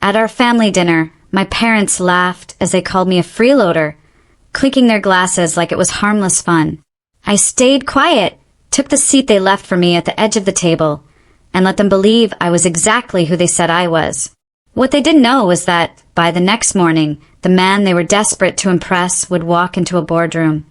At our family dinner, my parents laughed as they called me a freeloader, clinking their glasses like it was harmless fun. I stayed quiet, took the seat they left for me at the edge of the table, and let them believe I was exactly who they said I was. What they didn't know was that, by the next morning, the man they were desperate to impress would walk into a boardroom,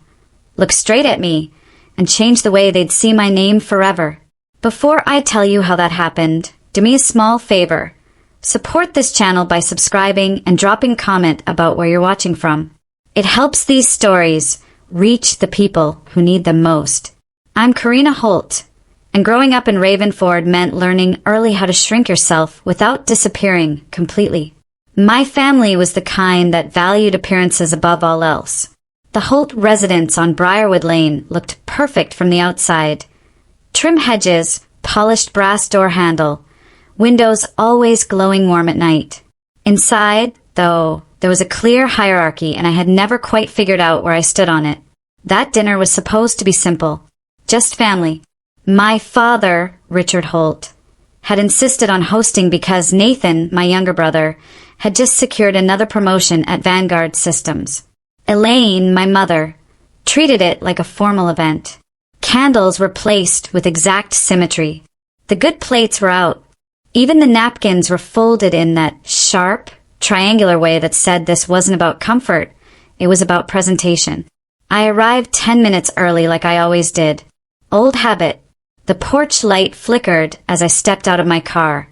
look straight at me, and change the way they'd see my name forever. Before I tell you how that happened, do me a small favor. Support this channel by subscribing and dropping a comment about where you're watching from. It helps these stories reach the people who need them most. I'm Karina Holt, and growing up in Ravenford meant learning early how to shrink yourself without disappearing completely. My family was the kind that valued appearances above all else. The Holt residence on Briarwood Lane looked perfect from the outside. Trim hedges, polished brass door handle, windows always glowing warm at night. Inside, though, there was a clear hierarchy, and I had never quite figured out where I stood on it. That dinner was supposed to be simple, just family. My father, Richard Holt, had insisted on hosting because Nathan, my younger brother, had just secured another promotion at Vanguard Systems. Elaine, my mother, treated it like a formal event. Candles were placed with exact symmetry. The good plates were out. Even the napkins were folded in that sharp, triangular way that said this wasn't about comfort, it was about presentation. I arrived 10 minutes early like I always did. Old habit. The porch light flickered as I stepped out of my car.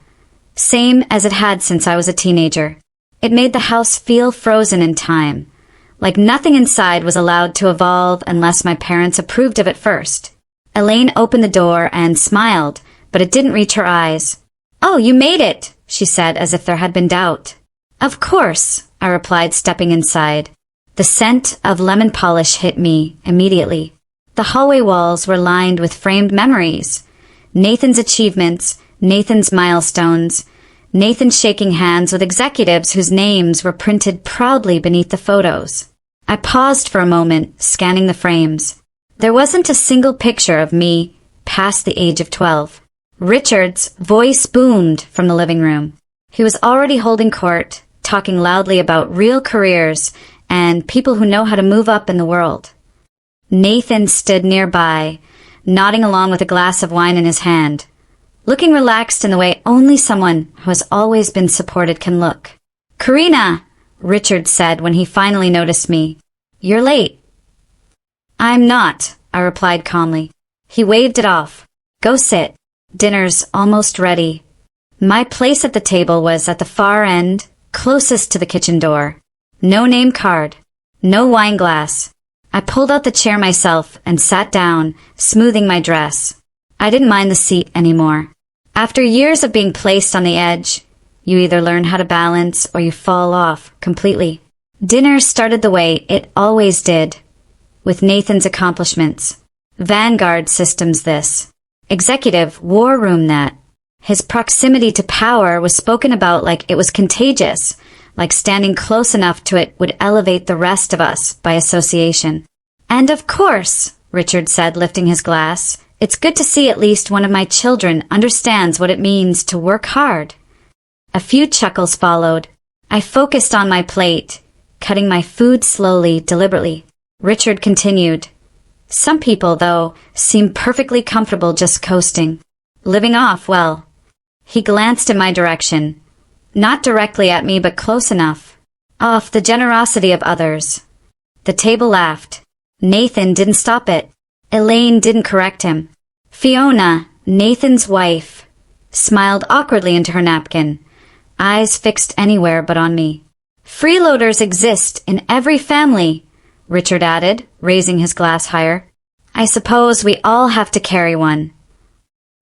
Same as it had since I was a teenager. It made the house feel frozen in time, like nothing inside was allowed to evolve unless my parents approved of it first. Elaine opened the door and smiled, but it didn't reach her eyes. "Oh, you made it," she said as if there had been doubt. "Of course," I replied, stepping inside. The scent of lemon polish hit me immediately. The hallway walls were lined with framed memories. Nathan's achievements, Nathan's milestones, Nathan shaking hands with executives whose names were printed proudly beneath the photos. I paused for a moment, scanning the frames. There wasn't a single picture of me past the age of 12. Richard's voice boomed from the living room. He was already holding court, talking loudly about real careers and people who know how to move up in the world. Nathan stood nearby, nodding along with a glass of wine in his hand, looking relaxed in the way only someone who has always been supported can look. "Karina," Richard said when he finally noticed me. "You're late." "I'm not," I replied calmly. He waved it off. "Go sit. Dinner's almost ready." My place at the table was at the far end, closest to the kitchen door. No name card. No wine glass. I pulled out the chair myself and sat down, smoothing my dress. I didn't mind the seat anymore. After years of being placed on the edge, you either learn how to balance or you fall off completely. Dinner started the way it always did, with Nathan's accomplishments. Vanguard Systems this. Executive war room that. His proximity to power was spoken about like it was contagious, like standing close enough to it would elevate the rest of us by association. "And of course," Richard said, lifting his glass, "it's good to see at least one of my children understands what it means to work hard." A few chuckles followed. I focused on my plate, cutting my food slowly, deliberately. Richard continued. "Some people, though, seem perfectly comfortable just coasting. Living off, well." He glanced in my direction. Not directly at me, but close enough. Off the generosity of others. The table laughed. Nathan didn't stop it. Elaine didn't correct him. Fiona, Nathan's wife, smiled awkwardly into her napkin, eyes fixed anywhere but on me. "Freeloaders exist in every family," Richard added, raising his glass higher. "I suppose we all have to carry one."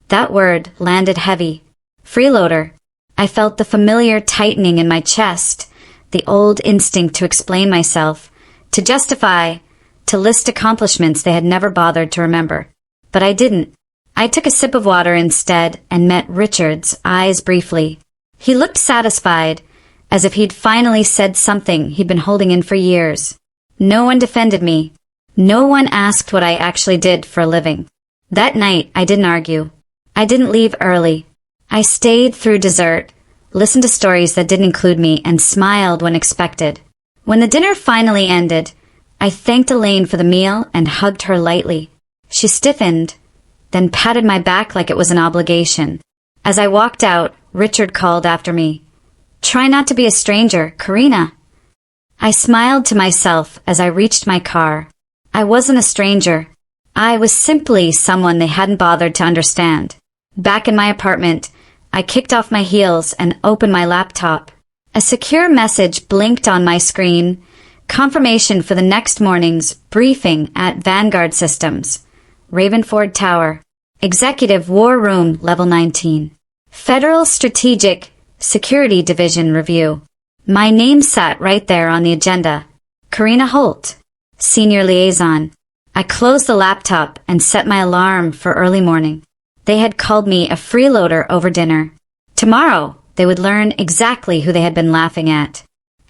That word landed heavy. Freeloader. I felt the familiar tightening in my chest, the old instinct to explain myself, to justify, to list accomplishments they had never bothered to remember. But I didn't. I took a sip of water instead and met Richard's eyes briefly. He looked satisfied, as if he'd finally said something he'd been holding in for years. No one defended me. No one asked what I actually did for a living. That night, I didn't argue. I didn't leave early. I stayed through dessert, listened to stories that didn't include me, and smiled when expected. When the dinner finally ended, I thanked Elaine for the meal and hugged her lightly. She stiffened, then patted my back like it was an obligation. As I walked out, Richard called after me. "Try not to be a stranger, Karina." I smiled to myself as I reached my car. I wasn't a stranger. I was simply someone they hadn't bothered to understand. Back in my apartment, I kicked off my heels and opened my laptop. A secure message blinked on my screen. Confirmation for the next morning's briefing at Vanguard Systems, Ravenford Tower. Executive War Room, Level 19. Federal Strategic Security Division Review. My name sat right there on the agenda. Karina Holt, Senior Liaison. I closed the laptop and set my alarm for early morning. They had called me a freeloader over dinner. Tomorrow, they would learn exactly who they had been laughing at.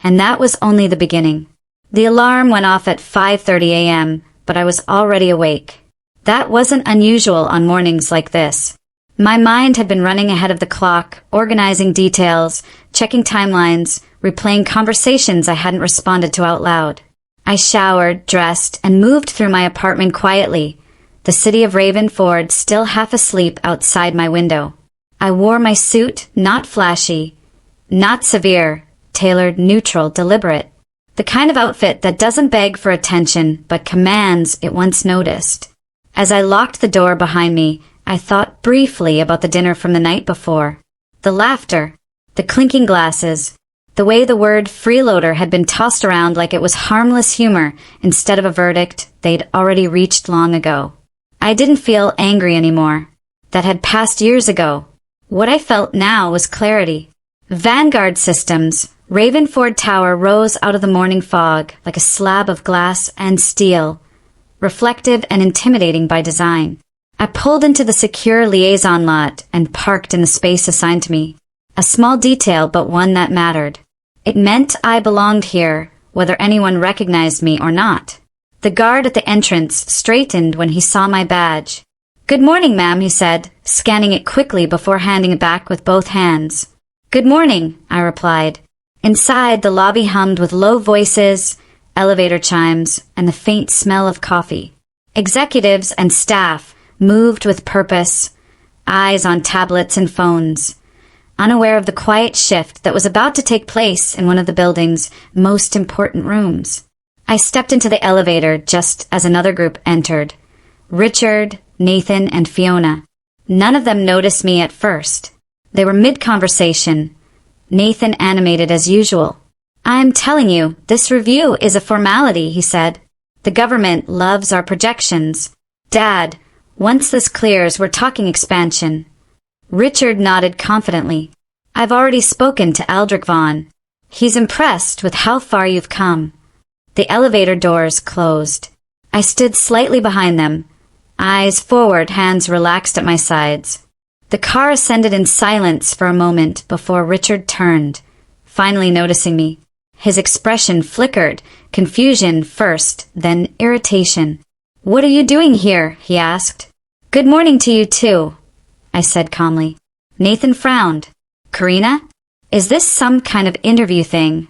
And that was only the beginning. The alarm went off at 5:30 a.m., but I was already awake. That wasn't unusual on mornings like this. My mind had been running ahead of the clock, organizing details, checking timelines, replaying conversations I hadn't responded to out loud. I showered, dressed, and moved through my apartment quietly, the city of Ravenford still half asleep outside my window. I wore my suit, not flashy, not severe, tailored, neutral, deliberate. The kind of outfit that doesn't beg for attention, but commands it once noticed. As I locked the door behind me, I thought briefly about the dinner from the night before. The laughter, the clinking glasses, the way the word freeloader had been tossed around like it was harmless humor instead of a verdict they'd already reached long ago. I didn't feel angry anymore. That had passed years ago. What I felt now was clarity. Vanguard Systems, Ravenford Tower rose out of the morning fog like a slab of glass and steel, reflective and intimidating by design. I pulled into the secure liaison lot and parked in the space assigned to me. A small detail, but one that mattered. It meant I belonged here, whether anyone recognized me or not. The guard at the entrance straightened when he saw my badge. "Good morning, ma'am," he said, scanning it quickly before handing it back with both hands. "Good morning," I replied. Inside, the lobby hummed with low voices, elevator chimes, and the faint smell of coffee. Executives and staff moved with purpose, eyes on tablets and phones, unaware of the quiet shift that was about to take place in one of the building's most important rooms. I stepped into the elevator just as another group entered. Richard, Nathan, and Fiona. None of them noticed me at first. They were mid-conversation. Nathan animated as usual. "I'm telling you, this review is a formality," he said. "The government loves our projections. Dad, once this clears, we're talking expansion." Richard nodded confidently. "I've already spoken to Aldrich Vaughn. He's impressed with how far you've come." The elevator doors closed. I stood slightly behind them, eyes forward, hands relaxed at my sides. The car ascended in silence for a moment before Richard turned, finally noticing me. His expression flickered, confusion first, then irritation. "What are you doing here?" he asked. "Good morning to you too," I said calmly. Nathan frowned. "Karina? Is this some kind of interview thing?"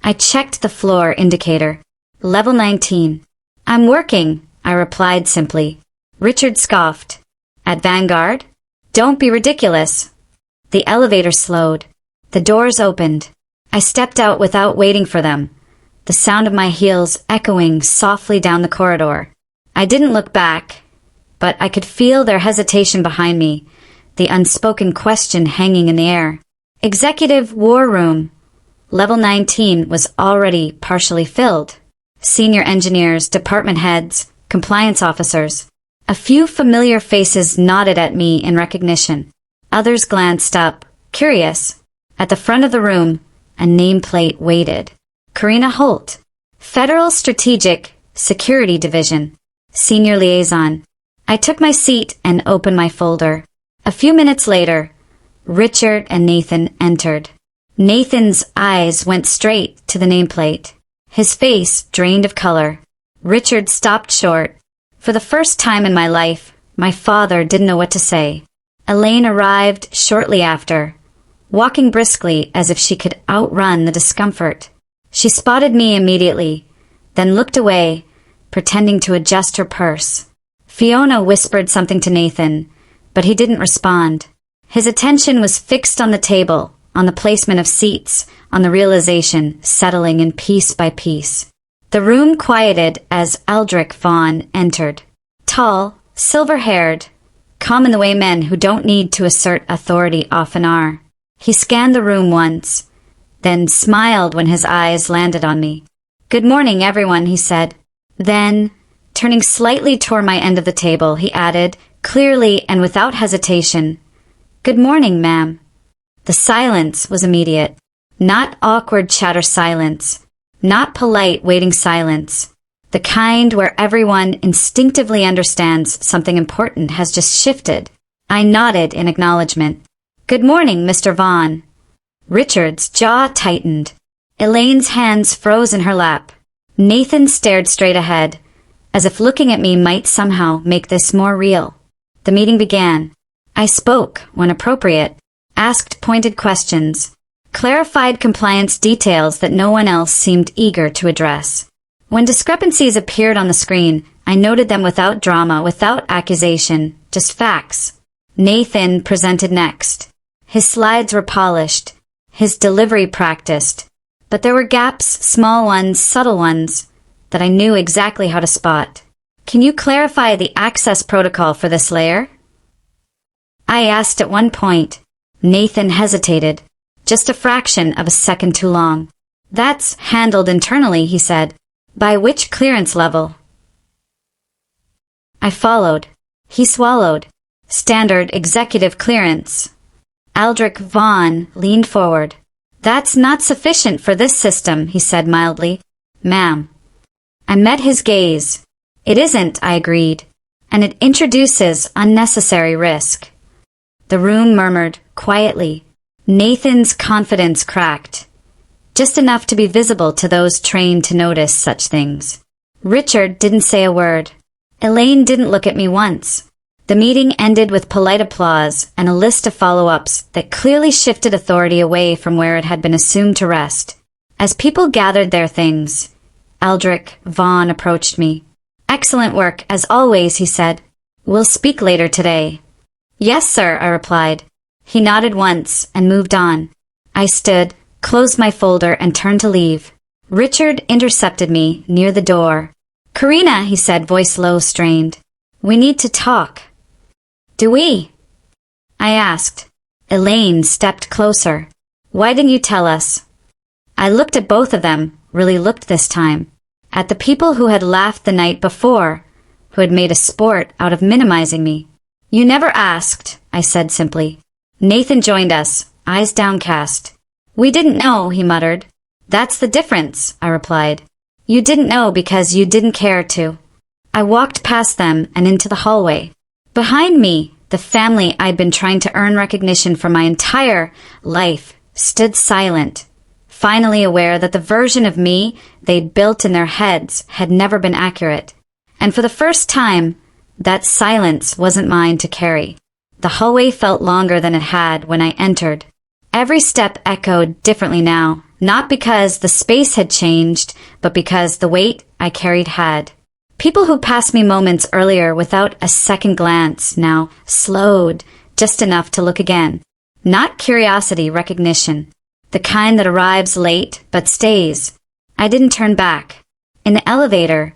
I checked the floor indicator. Level 19. "I'm working," I replied simply. Richard scoffed. "At Vanguard? Don't be ridiculous." The elevator slowed. The doors opened. I stepped out without waiting for them, the sound of my heels echoing softly down the corridor. I didn't look back, but I could feel their hesitation behind me, the unspoken question hanging in the air. Executive War Room. Level 19 was already partially filled. Senior engineers, department heads, compliance officers. A few familiar faces nodded at me in recognition. Others glanced up, curious. At the front of the room, a nameplate waited. Karina Holt, Federal Strategic Security Division, Senior Liaison. I took my seat and opened my folder. A few minutes later, Richard and Nathan entered. Nathan's eyes went straight to the nameplate. His face drained of color. Richard stopped short. For the first time in my life, my father didn't know what to say. Elaine arrived shortly after, walking briskly as if she could outrun the discomfort. She spotted me immediately, then looked away, pretending to adjust her purse. Fiona whispered something to Nathan, but he didn't respond. His attention was fixed on the table, on the placement of seats, on the realization settling in piece by piece. The room quieted as Aldrich Vaughn entered. Tall, silver-haired, calm in the way men who don't need to assert authority often are. He scanned the room once, then smiled when his eyes landed on me. "Good morning, everyone," he said. Then, turning slightly toward my end of the table, he added, clearly and without hesitation, "Good morning, ma'am." The silence was immediate. Not awkward chatter silence. Not polite waiting silence. The kind where everyone instinctively understands something important has just shifted. I nodded in acknowledgement. "Good morning, Mr. Vaughn." Richard's jaw tightened. Elaine's hands froze in her lap. Nathan stared straight ahead, as if looking at me might somehow make this more real. The meeting began. I spoke, when appropriate, asked pointed questions, clarified compliance details that no one else seemed eager to address. When discrepancies appeared on the screen, I noted them without drama, without accusation, just facts. Nathan presented next. His slides were polished, his delivery practiced, but there were gaps, small ones, subtle ones, that I knew exactly how to spot. "Can you clarify the access protocol for this layer?" I asked at one point. Nathan hesitated, just a fraction of a second too long. "That's handled internally," he said. "By which clearance level?" I followed. He swallowed. "Standard executive clearance." Aldrich Vaughn leaned forward. "That's not sufficient for this system," he said mildly. "Ma'am." I met his gaze. "It isn't," I agreed, "and it introduces unnecessary risk." The room murmured, quietly. Nathan's confidence cracked, just enough to be visible to those trained to notice such things. Richard didn't say a word. Elaine didn't look at me once. The meeting ended with polite applause and a list of follow-ups that clearly shifted authority away from where it had been assumed to rest. As people gathered their things, Aldrich Vaughn approached me. "Excellent work, as always," he said. "We'll speak later today." "Yes, sir," I replied. He nodded once and moved on. I stood, closed my folder, and turned to leave. Richard intercepted me near the door. "Karina," he said, voice low, strained. "We need to talk." "Do we?" I asked. Elaine stepped closer. "Why didn't you tell us?" I looked at both of them, really looked this time. At the people who had laughed the night before, who had made a sport out of minimizing me. "You never asked," I said simply. Nathan joined us, eyes downcast. "We didn't know," he muttered. "That's the difference," I replied. "You didn't know because you didn't care to." I walked past them and into the hallway. Behind me, the family I'd been trying to earn recognition for my entire life stood silent, finally aware that the version of me they'd built in their heads had never been accurate. And for the first time, that silence wasn't mine to carry. The hallway felt longer than it had when I entered. Every step echoed differently now, not because the space had changed, but because the weight I carried had. People who passed me moments earlier without a second glance now slowed just enough to look again. Not curiosity, recognition. The kind that arrives late but stays. I didn't turn back. In the elevator,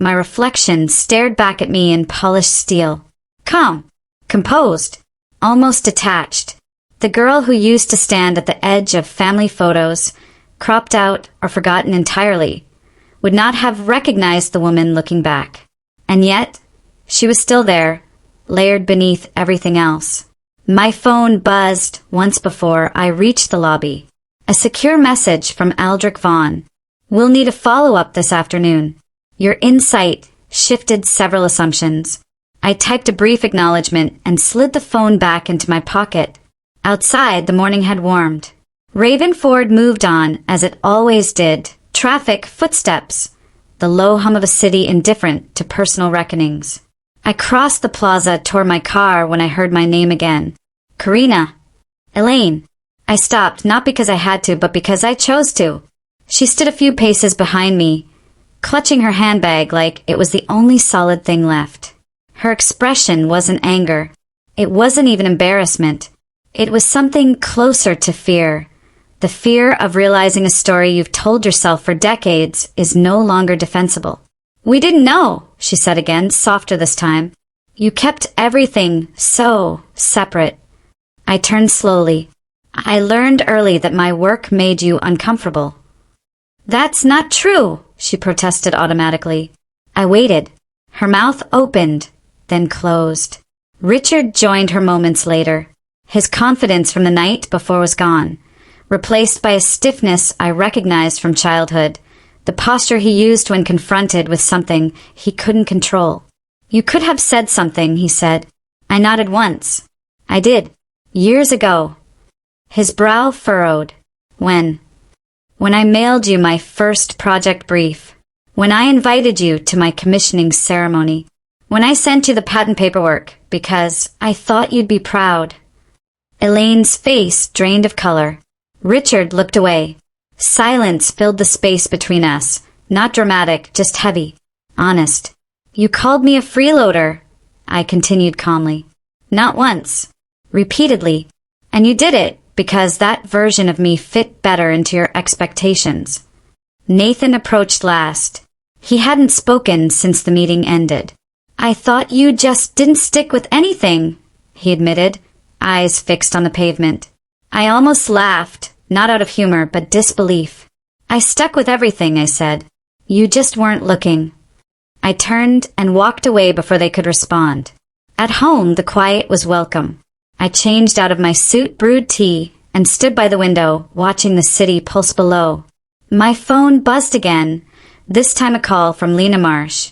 my reflection stared back at me in polished steel. Calm, composed, almost detached. The girl who used to stand at the edge of family photos, cropped out or forgotten entirely, would not have recognized the woman looking back. And yet, she was still there, layered beneath everything else. My phone buzzed once before I reached the lobby. A secure message from Aldrich Vaughn. "We'll need a follow-up this afternoon. Your insight shifted several assumptions." I typed a brief acknowledgement and slid the phone back into my pocket. Outside, the morning had warmed. Ravenford moved on, as it always did. Traffic, footsteps, the low hum of a city indifferent to personal reckonings. I crossed the plaza toward my car when I heard my name again. "Karina." "Elaine." I stopped, not because I had to, but because I chose to. She stood a few paces behind me, clutching her handbag like it was the only solid thing left. Her expression wasn't anger. It wasn't even embarrassment. It was something closer to fear. The fear of realizing a story you've told yourself for decades is no longer defensible. "We didn't know," she said again, softer this time. "You kept everything so separate." I turned slowly. "I learned early that my work made you uncomfortable." "That's not true," she protested automatically. I waited. Her mouth opened, then closed. Richard joined her moments later. His confidence from the night before was gone, replaced by a stiffness I recognized from childhood, the posture he used when confronted with something he couldn't control. "You could have said something," he said. I nodded once. "I did. Years ago." His brow furrowed. When I mailed you my first project brief. When I invited you to my commissioning ceremony. When I sent you the patent paperwork, because I thought you'd be proud. Elaine's face drained of color. Richard looked away. Silence filled the space between us. Not dramatic, just heavy. Honest. "You called me a freeloader," I continued calmly. "Not once. Repeatedly. And you did it because that version of me fit better into your expectations." Nathan approached last. He hadn't spoken since the meeting ended. "I thought you just didn't stick with anything," he admitted, eyes fixed on the pavement. I almost laughed, not out of humor, but disbelief. "I stuck with everything," I said. "You just weren't looking." I turned and walked away before they could respond. At home, the quiet was welcome. I changed out of my suit, brewed tea, and stood by the window, watching the city pulse below. My phone buzzed again, this time a call from Lena Marsh,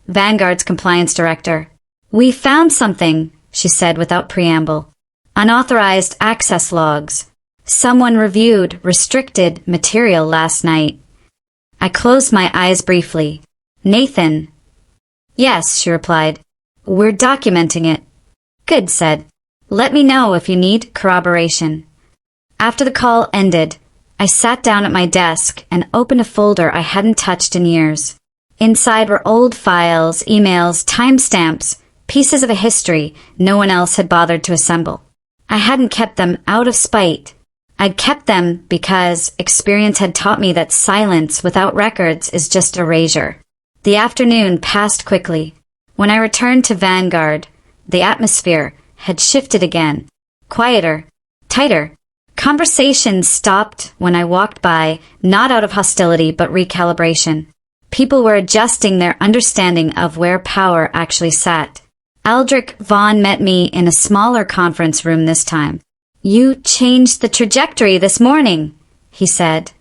Vanguard's compliance director. "We found something," she said without preamble. "Unauthorized access logs. Someone reviewed restricted material last night." I closed my eyes briefly. "Nathan?" "Yes," she replied. "We're documenting it." "Good," said. "Let me know if you need corroboration." After the call ended, I sat down at my desk and opened a folder I hadn't touched in years. Inside were old files, emails, timestamps, pieces of a history no one else had bothered to assemble. I hadn't kept them out of spite. I'd kept them because experience had taught me that silence without records is just erasure. The afternoon passed quickly. When I returned to Vanguard, the atmosphere had shifted again. Quieter, tighter. Conversations stopped when I walked by, not out of hostility but recalibration. People were adjusting their understanding of where power actually sat. Aldrich Vaughn met me in a smaller conference room this time. "You changed the trajectory this morning," he said,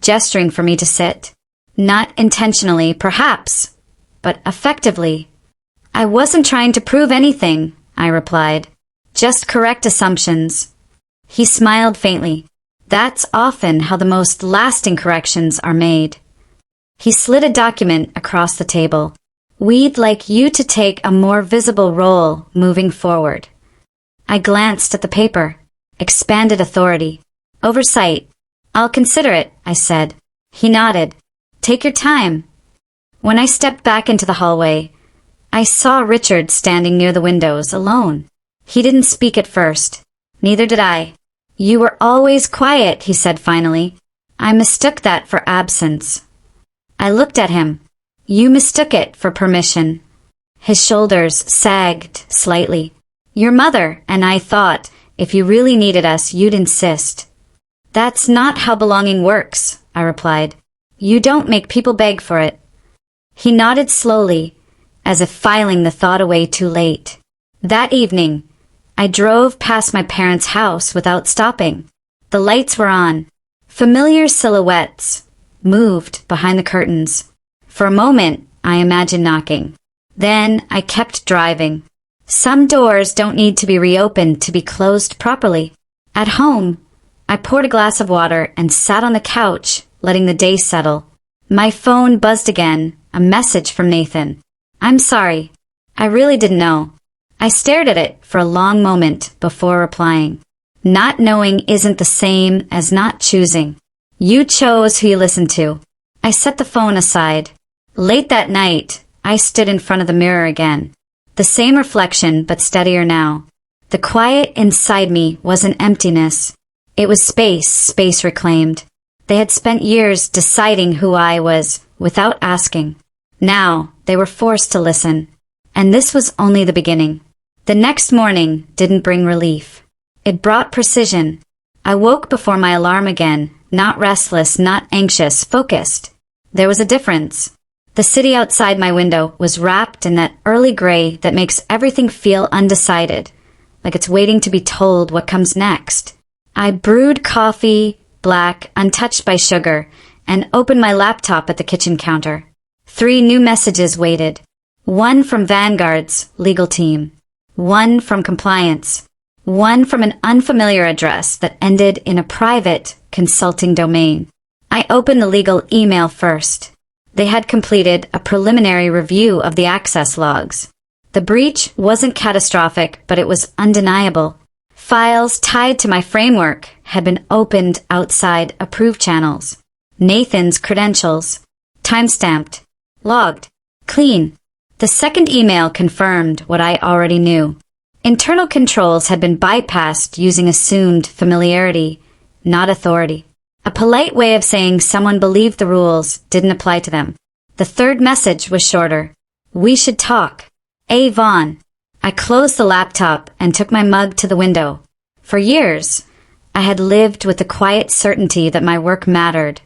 gesturing for me to sit. "Not intentionally, perhaps, but effectively." "I wasn't trying to prove anything," I replied. "Just correct assumptions." He smiled faintly. "That's often how the most lasting corrections are made." He slid a document across the table. "We'd like you to take a more visible role moving forward." I glanced at the paper. Expanded authority. "Oversight. I'll consider it," I said. He nodded. "Take your time." When I stepped back into the hallway, I saw Richard standing near the windows, alone. He didn't speak at first. Neither did I. "You were always quiet," he said finally. I mistook that for absence. I looked at him. "You mistook it for permission." His shoulders sagged slightly. "Your mother and I thought, if you really needed us, you'd insist." "That's not how belonging works," I replied. "You don't make people beg for it." He nodded slowly, as if filing the thought away too late. That evening, I drove past my parents' house without stopping. The lights were on. Familiar silhouettes moved behind the curtains. For a moment, I imagined knocking. Then I kept driving. Some doors don't need to be reopened to be closed properly. At home, I poured a glass of water and sat on the couch, letting the day settle. My phone buzzed again, a message from Nathan. "I'm sorry. I really didn't know." I stared at it for a long moment before replying. Not knowing isn't the same as not choosing. You chose who you listened to. I set the phone aside. Late that night, I stood in front of the mirror again. The same reflection, but steadier now. The quiet inside me wasn't emptiness. It was space reclaimed. They had spent years deciding who I was, without asking. Now, they were forced to listen. And this was only the beginning. The next morning didn't bring relief. It brought precision. I woke before my alarm again, not restless, not anxious, focused. There was a difference. The city outside my window was wrapped in that early gray that makes everything feel undecided, like it's waiting to be told what comes next. I brewed coffee, black, untouched by sugar, and opened my laptop at the kitchen counter. 3 new messages waited. 1 from Vanguard's legal team. 1 from compliance. 1 from an unfamiliar address that ended in a private consulting domain. I opened the legal email first. They had completed a preliminary review of the access logs. The breach wasn't catastrophic, but it was undeniable. Files tied to my framework had been opened outside approved channels. Nathan's credentials. Timestamped. Logged. Clean. The second email confirmed what I already knew. Internal controls had been bypassed using assumed familiarity, not authority. A polite way of saying someone believed the rules didn't apply to them. The third message was shorter. We should talk. A. Vaughn. I closed the laptop and took my mug to the window. For years, I had lived with the quiet certainty that my work mattered,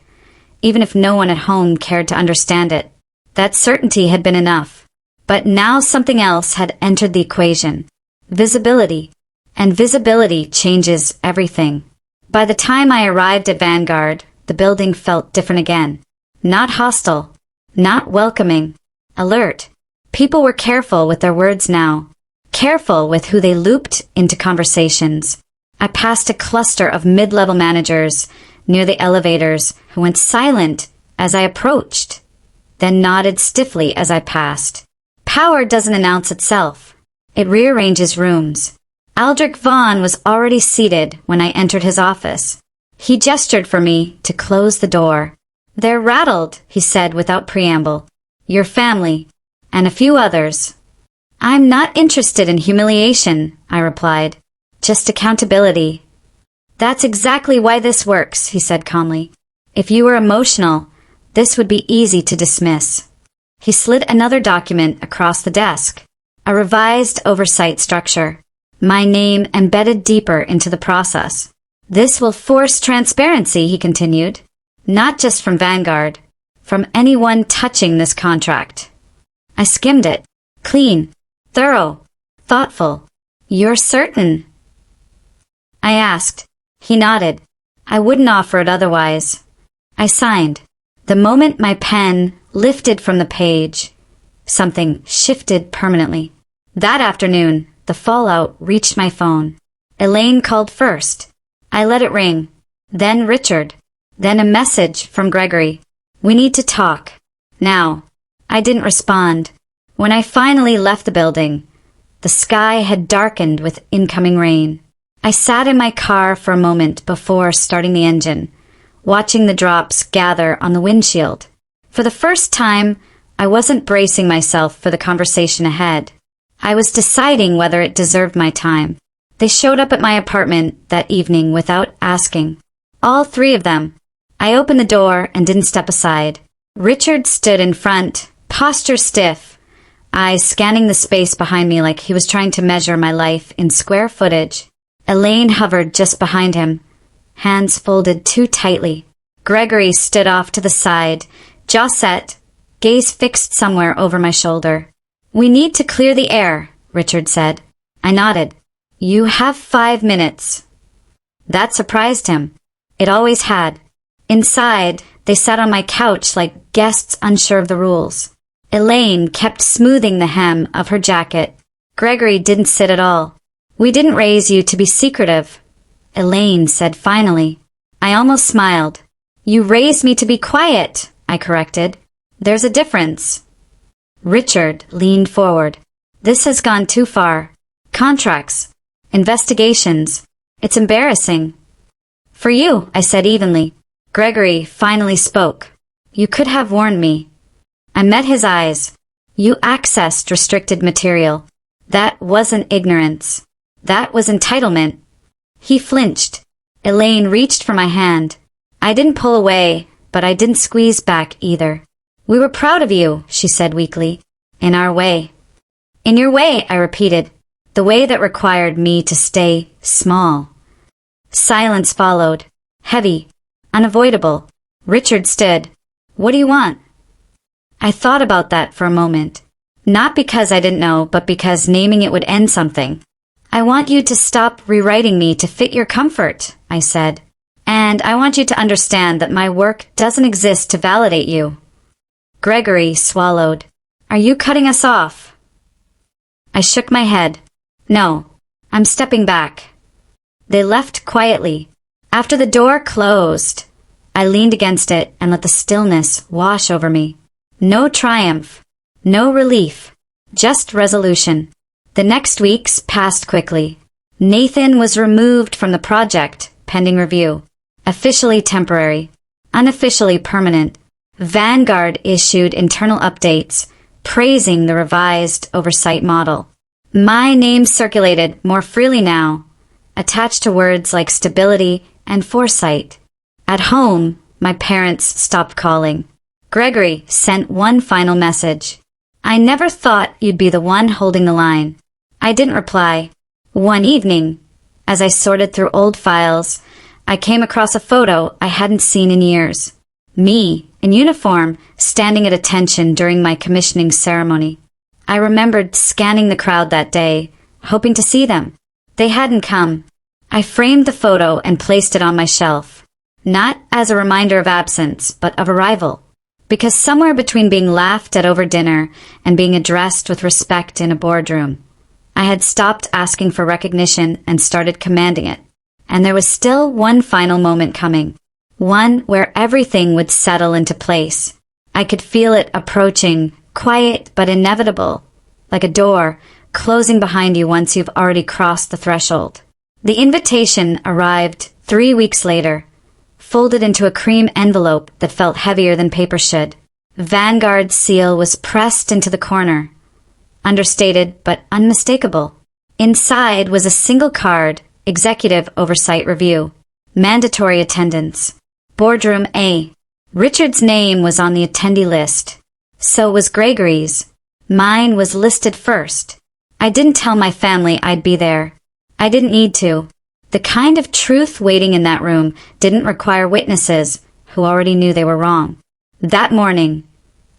even if no one at home cared to understand it. That certainty had been enough. But now something else had entered the equation. Visibility. And visibility changes everything. By the time I arrived at Vanguard, the building felt different again. Not hostile. Not welcoming. Alert. People were careful with their words now. Careful with who they looped into conversations. I passed a cluster of mid-level managers near the elevators who went silent as I approached, then nodded stiffly as I passed. Power doesn't announce itself. It rearranges rooms. Aldrich Vaughn was already seated when I entered his office. He gestured for me to close the door. They're rattled, he said without preamble. Your family, and a few others. I'm not interested in humiliation, I replied. Just accountability. That's exactly why this works, he said calmly. If you were emotional, this would be easy to dismiss. He slid another document across the desk. A revised oversight structure. My name embedded deeper into the process. This will force transparency, he continued. Not just from Vanguard. From anyone touching this contract. I skimmed it. Clean. Thorough. Thoughtful. You're certain? I asked. He nodded. I wouldn't offer it otherwise. I signed. The moment my pen lifted from the page, something shifted permanently. That afternoon, the fallout reached my phone. Elaine called first. I let it ring. Then Richard. Then a message from Gregory. We need to talk. Now. I didn't respond. When I finally left the building, the sky had darkened with incoming rain. I sat in my car for a moment before starting the engine, watching the drops gather on the windshield. For the first time, I wasn't bracing myself for the conversation ahead. I was deciding whether it deserved my time. They showed up at my apartment that evening without asking. All 3 of them. I opened the door and didn't step aside. Richard stood in front, posture stiff, eyes scanning the space behind me like he was trying to measure my life in square footage. Elaine hovered just behind him, hands folded too tightly. Gregory stood off to the side, jaw set, gaze fixed somewhere over my shoulder. We need to clear the air, Richard said. I nodded. You have 5 minutes. That surprised him. It always had. Inside, they sat on my couch like guests unsure of the rules. Elaine kept smoothing the hem of her jacket. Gregory didn't sit at all. We didn't raise you to be secretive, Elaine said finally. I almost smiled. You raised me to be quiet, I corrected. There's a difference. Richard leaned forward. This has gone too far. Contracts. Investigations. It's embarrassing. For you, I said evenly. Gregory finally spoke. You could have warned me. I met his eyes. You accessed restricted material. That wasn't ignorance. That was entitlement. He flinched. Elaine reached for my hand. I didn't pull away, but I didn't squeeze back either. We were proud of you, she said weakly. In our way. In your way, I repeated. The way that required me to stay small. Silence followed. Heavy. Unavoidable. Richard stood. What do you want? I thought about that for a moment. Not because I didn't know, but because naming it would end something. I want you to stop rewriting me to fit your comfort, I said. And I want you to understand that my work doesn't exist to validate you. Gregory swallowed. Are you cutting us off? I shook my head. No, I'm stepping back. They left quietly. After the door closed, I leaned against it and let the stillness wash over me. No triumph, no relief, just resolution. The next weeks passed quickly. Nathan was removed from the project, pending review. Officially temporary, unofficially permanent. Vanguard issued internal updates, praising the revised oversight model. My name circulated more freely now, attached to words like stability and foresight. At home, my parents stopped calling. Gregory sent one final message. I never thought you'd be the one holding the line. I didn't reply. One evening, as I sorted through old files, I came across a photo I hadn't seen in years. Me, in uniform, standing at attention during my commissioning ceremony. I remembered scanning the crowd that day, hoping to see them. They hadn't come. I framed the photo and placed it on my shelf. Not as a reminder of absence, but of arrival. Because somewhere between being laughed at over dinner and being addressed with respect in a boardroom, I had stopped asking for recognition and started commanding it. And there was still one final moment coming. One where everything would settle into place. I could feel it approaching, quiet but inevitable, like a door closing behind you once you've already crossed the threshold. The invitation arrived 3 weeks later, folded into a cream envelope that felt heavier than paper should. Vanguard's seal was pressed into the corner, understated but unmistakable. Inside was a single card, Executive Oversight Review, mandatory attendance, Boardroom A. Richard's name was on the attendee list. So was Gregory's. Mine was listed first. I didn't tell my family I'd be there. I didn't need to. The kind of truth waiting in that room didn't require witnesses who already knew they were wrong. That morning,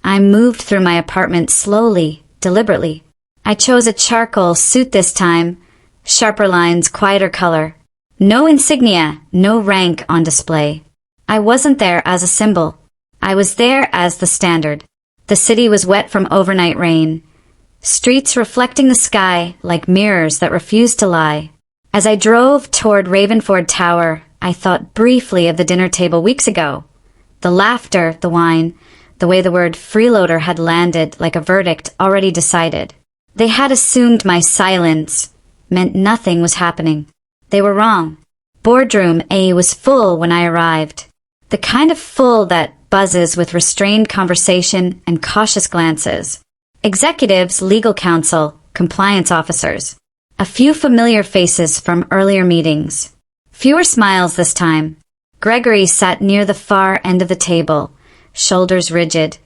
I moved through my apartment slowly, deliberately. I chose a charcoal suit this time, sharper lines, quieter color. No insignia, no rank on display. I wasn't there as a symbol. I was there as the standard. The city was wet from overnight rain, streets reflecting the sky like mirrors that refused to lie. As I drove toward Ravenford Tower, I thought briefly of the dinner table weeks ago. The laughter, the wine, the way the word freeloader had landed like a verdict already decided. They had assumed my silence meant nothing was happening. They were wrong. Boardroom A was full when I arrived. The kind of full that buzzes with restrained conversation and cautious glances. Executives, legal counsel, compliance officers. A few familiar faces from earlier meetings. Fewer smiles this time. Gregory sat near the far end of the table, shoulders rigid,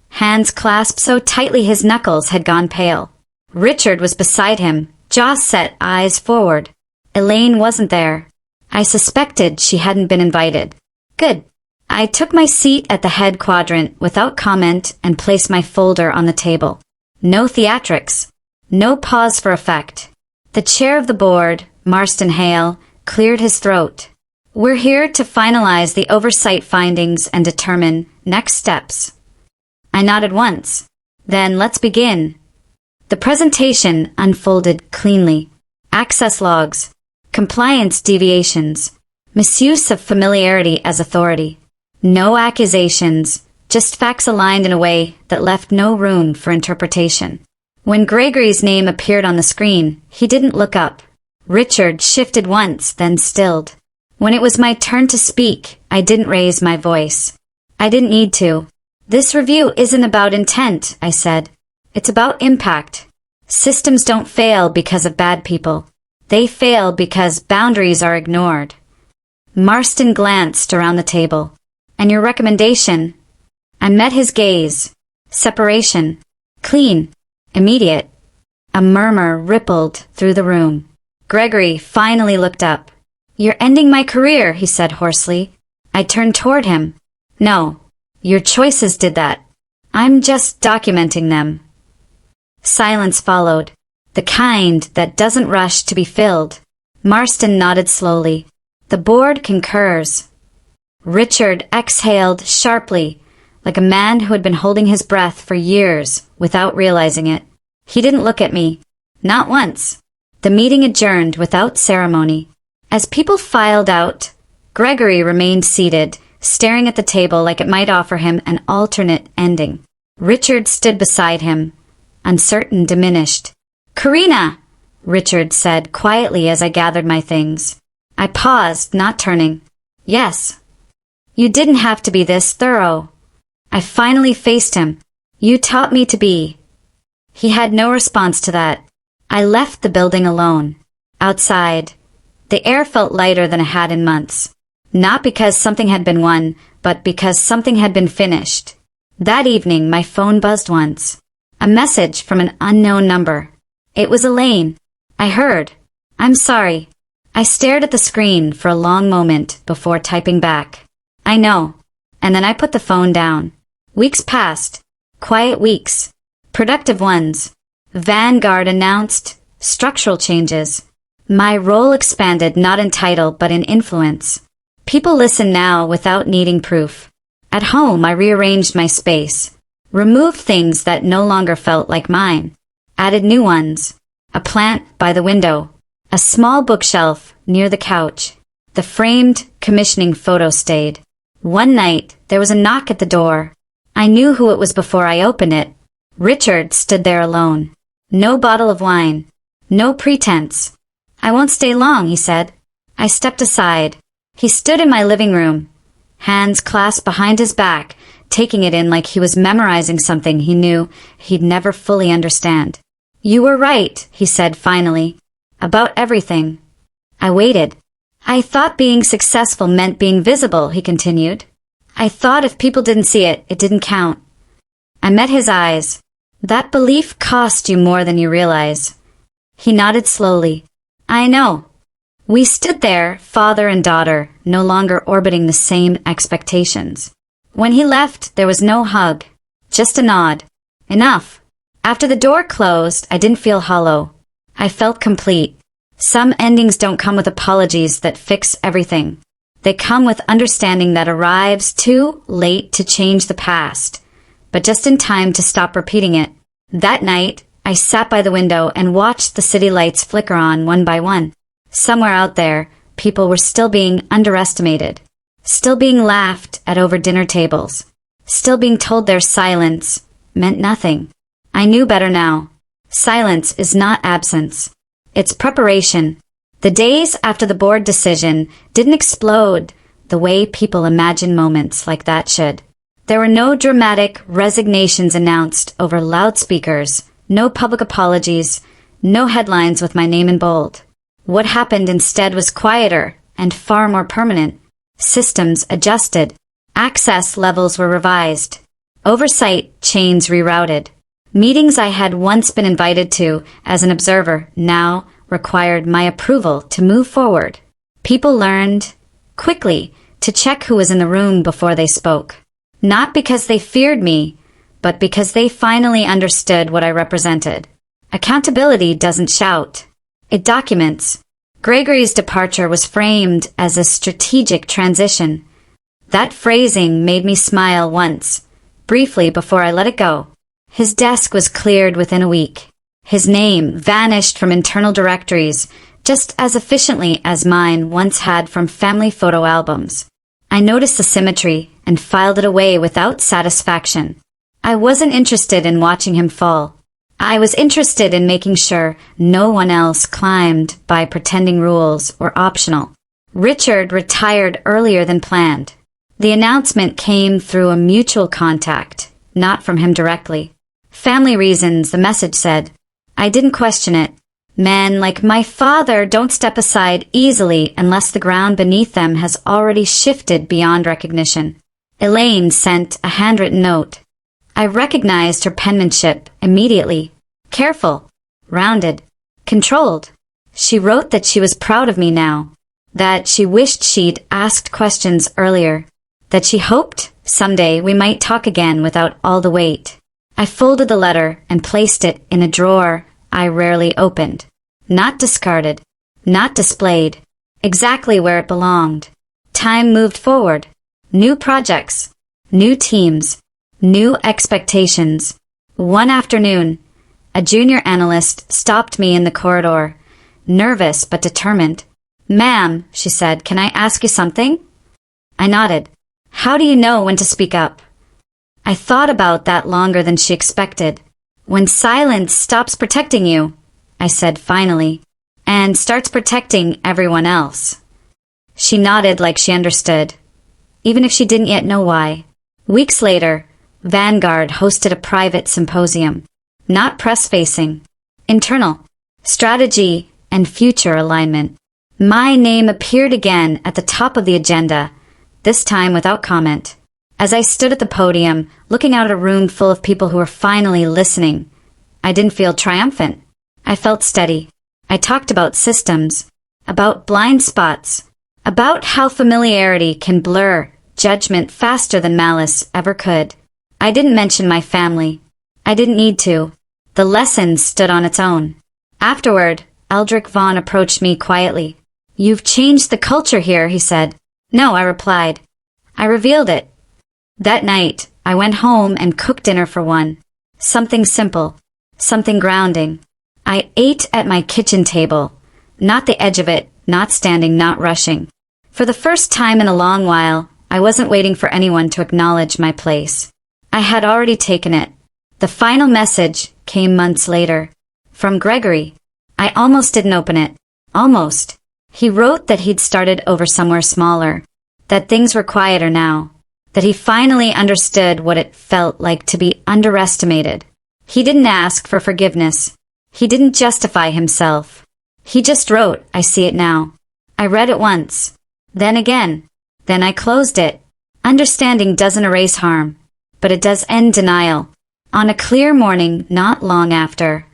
hands clasped so tightly his knuckles had gone pale. Richard was beside him, jaw set, eyes forward. Elaine wasn't there. I suspected she hadn't been invited. Good. I took my seat at the head quadrant without comment and placed my folder on the table. No theatrics. No pause for effect. The chair of the board, Marston Hale, cleared his throat. We're here to finalize the oversight findings and determine next steps. I nodded once. Then let's begin. The presentation unfolded cleanly. Access logs, compliance deviations, misuse of familiarity as authority. No accusations, just facts aligned in a way that left no room for interpretation. When Gregory's name appeared on the screen, he didn't look up. Richard shifted once, then stilled. When it was my turn to speak, I didn't raise my voice. I didn't need to. This review isn't about intent, I said. It's about impact. Systems don't fail because of bad people. They fail because boundaries are ignored. Marston glanced around the table. And your recommendation? I met his gaze. Separation. Clean. Immediate. A murmur rippled through the room. Gregory finally looked up. You're ending my career, he said hoarsely. I turned toward him. No. Your choices did that. I'm just documenting them. Silence followed. The kind that doesn't rush to be filled. Marston nodded slowly. The board concurs. Richard exhaled sharply, like a man who had been holding his breath for years without realizing it. He didn't look at me. Not once. The meeting adjourned without ceremony. As people filed out, Gregory remained seated, staring at the table like it might offer him an alternate ending. Richard stood beside him, uncertain, diminished. Karina, Richard said quietly as I gathered my things. I paused, not turning. Yes. You didn't have to be this thorough. I finally faced him. You taught me to be. He had no response to that. I left the building alone. Outside, the air felt lighter than it had in months. Not because something had been won, but because something had been finished. That evening, my phone buzzed once. A message from an unknown number. It was Elaine. I heard. I'm sorry. I stared at the screen for a long moment before typing back. I know. And then I put the phone down. Weeks passed. Quiet weeks. Productive ones. Vanguard announced structural changes. My role expanded not in title but in influence. People listen now without needing proof. At home, I rearranged my space. Removed things that no longer felt like mine. Added new ones. A plant by the window. A small bookshelf near the couch. The framed commissioning photo stayed. One night, there was a knock at the door. I knew who it was before I opened it. Richard stood there alone. No bottle of wine. No pretense. I won't stay long, he said. I stepped aside. He stood in my living room, hands clasped behind his back, taking it in like he was memorizing something he knew he'd never fully understand. You were right, he said finally. About everything. I waited. I thought being successful meant being visible, he continued. I thought if people didn't see it, it didn't count. I met his eyes. That belief cost you more than you realize. He nodded slowly. I know. We stood there, father and daughter, no longer orbiting the same expectations. When he left, there was no hug. Just a nod. Enough. After the door closed, I didn't feel hollow. I felt complete. Some endings don't come with apologies that fix everything. They come with understanding that arrives too late to change the past, but just in time to stop repeating it. That night, I sat by the window and watched the city lights flicker on one by one. Somewhere out there, people were still being underestimated, still being laughed at over dinner tables, still being told their silence meant nothing. I knew better now. Silence is not absence. It's preparation. The days after the board decision didn't explode the way people imagine moments like that should. There were no dramatic resignations announced over loudspeakers, no public apologies, no headlines with my name in bold. What happened instead was quieter and far more permanent. Systems adjusted. Access levels were revised. Oversight chains rerouted. Meetings I had once been invited to as an observer now required my approval to move forward. People learned, quickly, to check who was in the room before they spoke. Not because they feared me, but because they finally understood what I represented. Accountability doesn't shout. It documents. Gregory's departure was framed as a strategic transition. That phrasing made me smile once, briefly before I let it go. His desk was cleared within a week. His name vanished from internal directories just as efficiently as mine once had from family photo albums. I noticed the symmetry and filed it away without satisfaction. I wasn't interested in watching him fall. I was interested in making sure no one else climbed by pretending rules were optional. Richard retired earlier than planned. The announcement came through a mutual contact, not from him directly. Family reasons, the message said. I didn't question it. Men like my father don't step aside easily unless the ground beneath them has already shifted beyond recognition. Elaine sent a handwritten note. I recognized her penmanship immediately. Careful, rounded, controlled. She wrote that she was proud of me now, that she wished she'd asked questions earlier, that she hoped someday we might talk again without all the weight. I folded the letter and placed it in a drawer I rarely opened. Not discarded, not displayed, exactly where it belonged. Time moved forward. New projects, new teams, new expectations. One afternoon, a junior analyst stopped me in the corridor, nervous but determined. Ma'am, she said, can I ask you something? I nodded. How do you know when to speak up? I thought about that longer than she expected. When silence stops protecting you, I said finally, and starts protecting everyone else. She nodded like she understood, even if she didn't yet know why. Weeks later, Vanguard hosted a private symposium, not press-facing, internal, strategy and future alignment. My name appeared again at the top of the agenda, this time without comment. As I stood at the podium, looking out at a room full of people who were finally listening, I didn't feel triumphant. I felt steady. I talked about systems, about blind spots, about how familiarity can blur judgment faster than malice ever could. I didn't mention my family. I didn't need to. The lesson stood on its own. Afterward, Eldrick Vaughn approached me quietly. You've changed the culture here, he said. No, I replied. I revealed it. That night, I went home and cooked dinner for one. Something simple, something grounding. I ate at my kitchen table, not the edge of it, not standing, not rushing. For the first time in a long while, I wasn't waiting for anyone to acknowledge my place. I had already taken it. The final message came months later. From Gregory. I almost didn't open it. Almost. He wrote that he'd started over somewhere smaller, that things were quieter now, that he finally understood what it felt like to be underestimated. He didn't ask for forgiveness. He didn't justify himself. He just wrote, I see it now. I read it once. Then again. Then I closed it. Understanding doesn't erase harm, but it does end denial. On a clear morning not long after,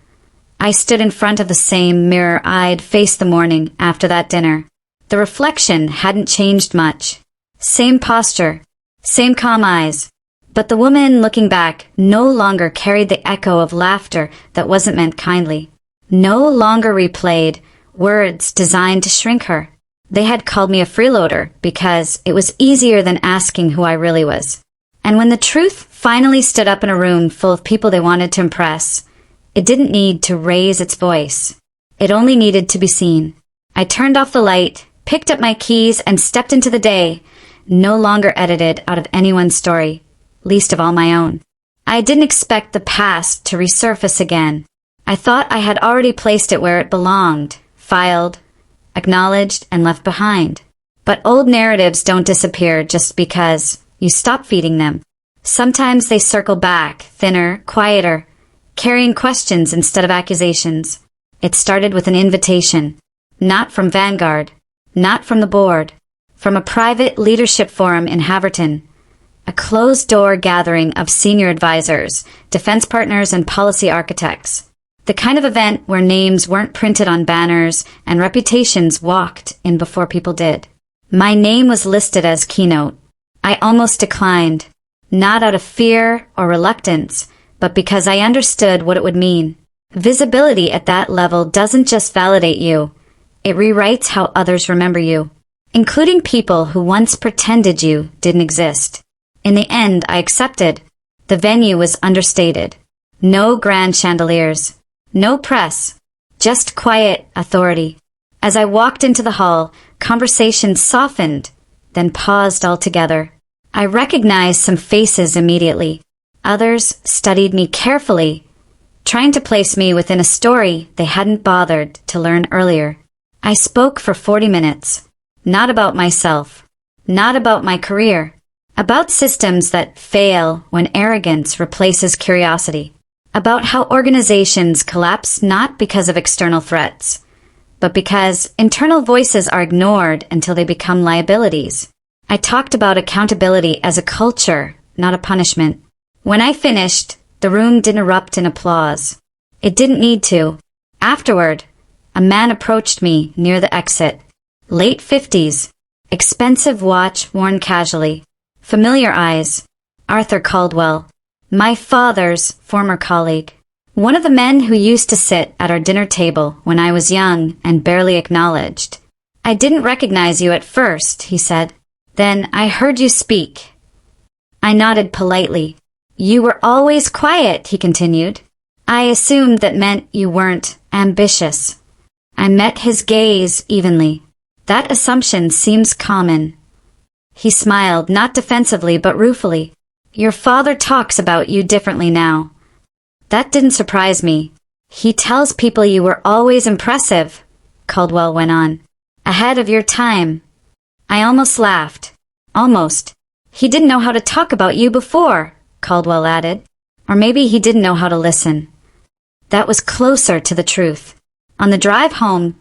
I stood in front of the same mirror I'd faced the morning after that dinner. The reflection hadn't changed much. Same posture, same calm eyes. But the woman looking back no longer carried the echo of laughter that wasn't meant kindly. No longer replayed words designed to shrink her. They had called me a freeloader because it was easier than asking who I really was. And when the truth finally stood up in a room full of people they wanted to impress, it didn't need to raise its voice. It only needed to be seen. I turned off the light, picked up my keys, and stepped into the day, no longer edited out of anyone's story, least of all my own. I didn't expect the past to resurface again. I thought I had already placed it where it belonged, filed, acknowledged, and left behind. But old narratives don't disappear just because you stop feeding them. Sometimes they circle back, thinner, quieter, carrying questions instead of accusations. It started with an invitation, not from Vanguard, not from the board, from a private leadership forum in Haverton, a closed-door gathering of senior advisors, defense partners, and policy architects. The kind of event where names weren't printed on banners and reputations walked in before people did. My name was listed as keynote. I almost declined, not out of fear or reluctance, but because I understood what it would mean. Visibility at that level doesn't just validate you, it rewrites how others remember you, including people who once pretended you didn't exist. In the end, I accepted. The venue was understated. No grand chandeliers. No press. Just quiet authority. As I walked into the hall, conversation softened, then paused altogether. I recognized some faces immediately. Others studied me carefully, trying to place me within a story they hadn't bothered to learn earlier. I spoke for 40 minutes. Not about myself. Not about my career. About systems that fail when arrogance replaces curiosity. About how organizations collapse not because of external threats, but because internal voices are ignored until they become liabilities. I talked about accountability as a culture, not a punishment. When I finished, the room didn't erupt in applause. It didn't need to. Afterward, a man approached me near the exit. Late 50s. Expensive watch worn casually. Familiar eyes. Arthur Caldwell. My father's former colleague. One of the men who used to sit at our dinner table when I was young and barely acknowledged. I didn't recognize you at first, he said. Then I heard you speak. I nodded politely. You were always quiet, he continued. I assumed that meant you weren't ambitious. I met his gaze evenly. That assumption seems common. He smiled, not defensively but ruefully. Your father talks about you differently now. That didn't surprise me. He tells people you were always impressive, Caldwell went on. Ahead of your time. I almost laughed. Almost. He didn't know how to talk about you before, Caldwell added. Or maybe he didn't know how to listen. That was closer to the truth. On the drive home,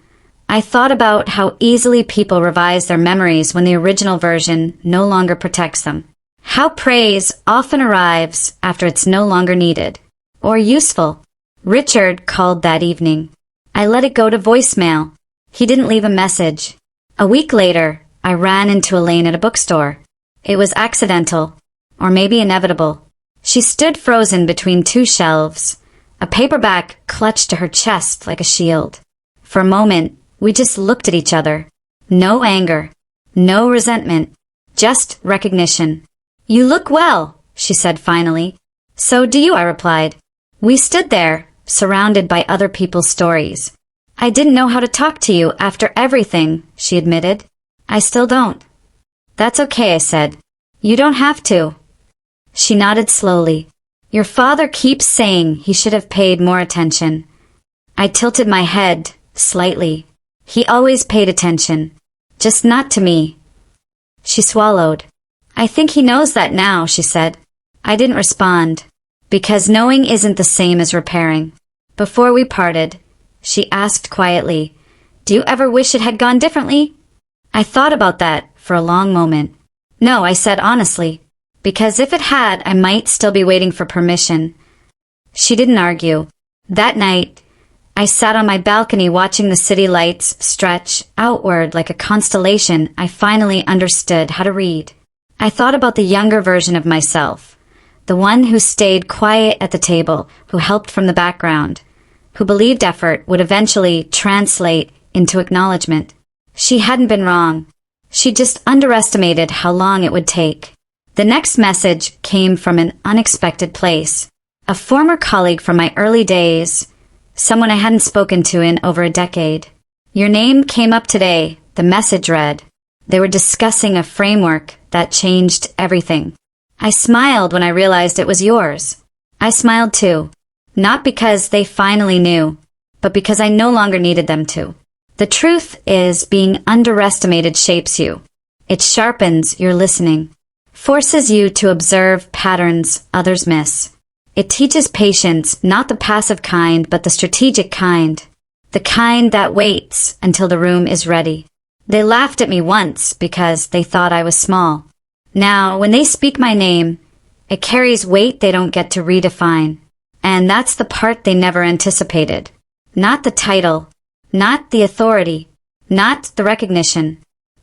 I thought about how easily people revise their memories when the original version no longer protects them. How praise often arrives after it's no longer needed. Or useful. Richard called that evening. I let it go to voicemail. He didn't leave a message. A week later, I ran into Elaine at a bookstore. It was accidental. Or maybe inevitable. She stood frozen between two shelves. A paperback clutched to her chest like a shield. For a moment, we just looked at each other. No anger. No resentment. Just recognition. You look well, she said finally. So do you, I replied. We stood there, surrounded by other people's stories. I didn't know how to talk to you after everything, she admitted. I still don't. That's okay, I said. You don't have to. She nodded slowly. Your father keeps saying he should have paid more attention. I tilted my head, slightly. He always paid attention. Just not to me. She swallowed. I think he knows that now, she said. I didn't respond. Because knowing isn't the same as repairing. Before we parted, she asked quietly, Do you ever wish it had gone differently? I thought about that for a long moment. No, I said honestly. Because if it had, I might still be waiting for permission. She didn't argue. That night, I sat on my balcony watching the city lights stretch outward like a constellation. I finally understood how to read. I thought about the younger version of myself, the one who stayed quiet at the table, who helped from the background, who believed effort would eventually translate into acknowledgement. She hadn't been wrong. She just underestimated how long it would take. The next message came from an unexpected place. A former colleague from my early days, someone I hadn't spoken to in over a decade. Your name came up today, the message read. They were discussing a framework that changed everything. I smiled when I realized it was yours. I smiled too. Not because they finally knew, but because I no longer needed them to. The truth is, being underestimated shapes you. It sharpens your listening, forces you to observe patterns others miss. It teaches patience, not the passive kind, but the strategic kind. The kind that waits until the room is ready. They laughed at me once because they thought I was small. Now, when they speak my name, it carries weight they don't get to redefine. And that's the part they never anticipated. Not the title, not the authority, not the recognition,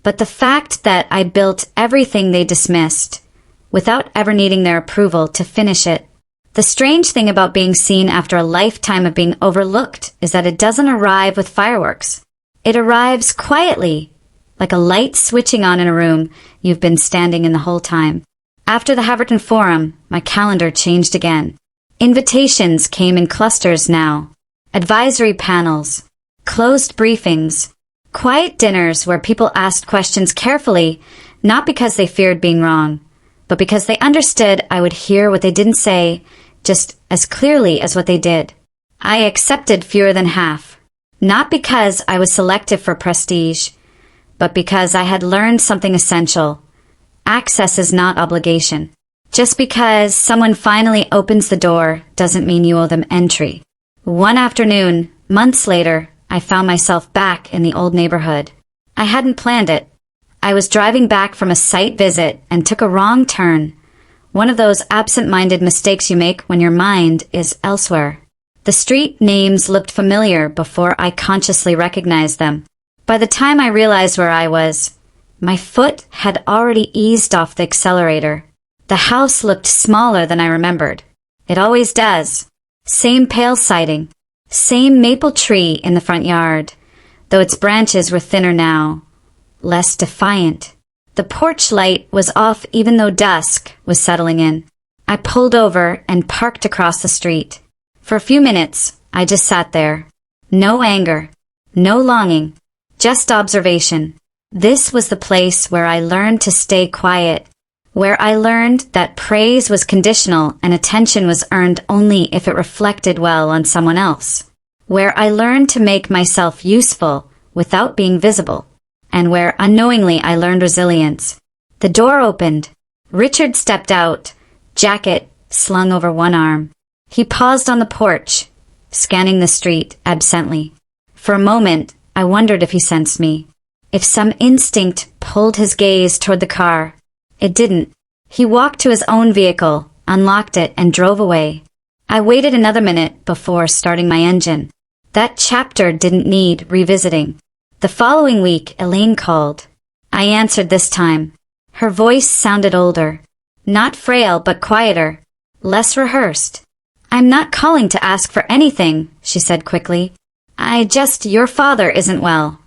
but the fact that I built everything they dismissed, without ever needing their approval to finish it. The strange thing about being seen after a lifetime of being overlooked is that it doesn't arrive with fireworks. It arrives quietly, like a light switching on in a room you've been standing in the whole time. After the Haverton Forum, my calendar changed again. Invitations came in clusters now. Advisory panels, closed briefings, quiet dinners where people asked questions carefully, not because they feared being wrong, but because they understood I would hear what they didn't say just as clearly as what they did. I accepted fewer than half. Not because I was selective for prestige, but because I had learned something essential. Access is not obligation. Just because someone finally opens the door doesn't mean you owe them entry. One afternoon, months later, I found myself back in the old neighborhood. I hadn't planned it. I was driving back from a site visit and took a wrong turn. One of those absent-minded mistakes you make when your mind is elsewhere. The street names looked familiar before I consciously recognized them. By the time I realized where I was, my foot had already eased off the accelerator. The house looked smaller than I remembered. It always does. Same pale siding. Same maple tree in the front yard, though its branches were thinner now. Less defiant. The porch light was off even though dusk was settling in. I pulled over and parked across the street. For a few minutes, I just sat there. No anger. No longing. Just observation. This was the place where I learned to stay quiet, where I learned that praise was conditional and attention was earned only if it reflected well on someone else, where I learned to make myself useful without being visible, and where unknowingly I learned resilience. The door opened. Richard stepped out, jacket slung over one arm. He paused on the porch, scanning the street absently. For a moment, I wondered if he sensed me, if some instinct pulled his gaze toward the car. It didn't. He walked to his own vehicle, unlocked it, and drove away. I waited another minute before starting my engine. That chapter didn't need revisiting. The following week, Elaine called. I answered this time. Her voice sounded older. Not frail, but quieter. Less rehearsed. "I'm not calling to ask for anything," she said quickly. Your father isn't well."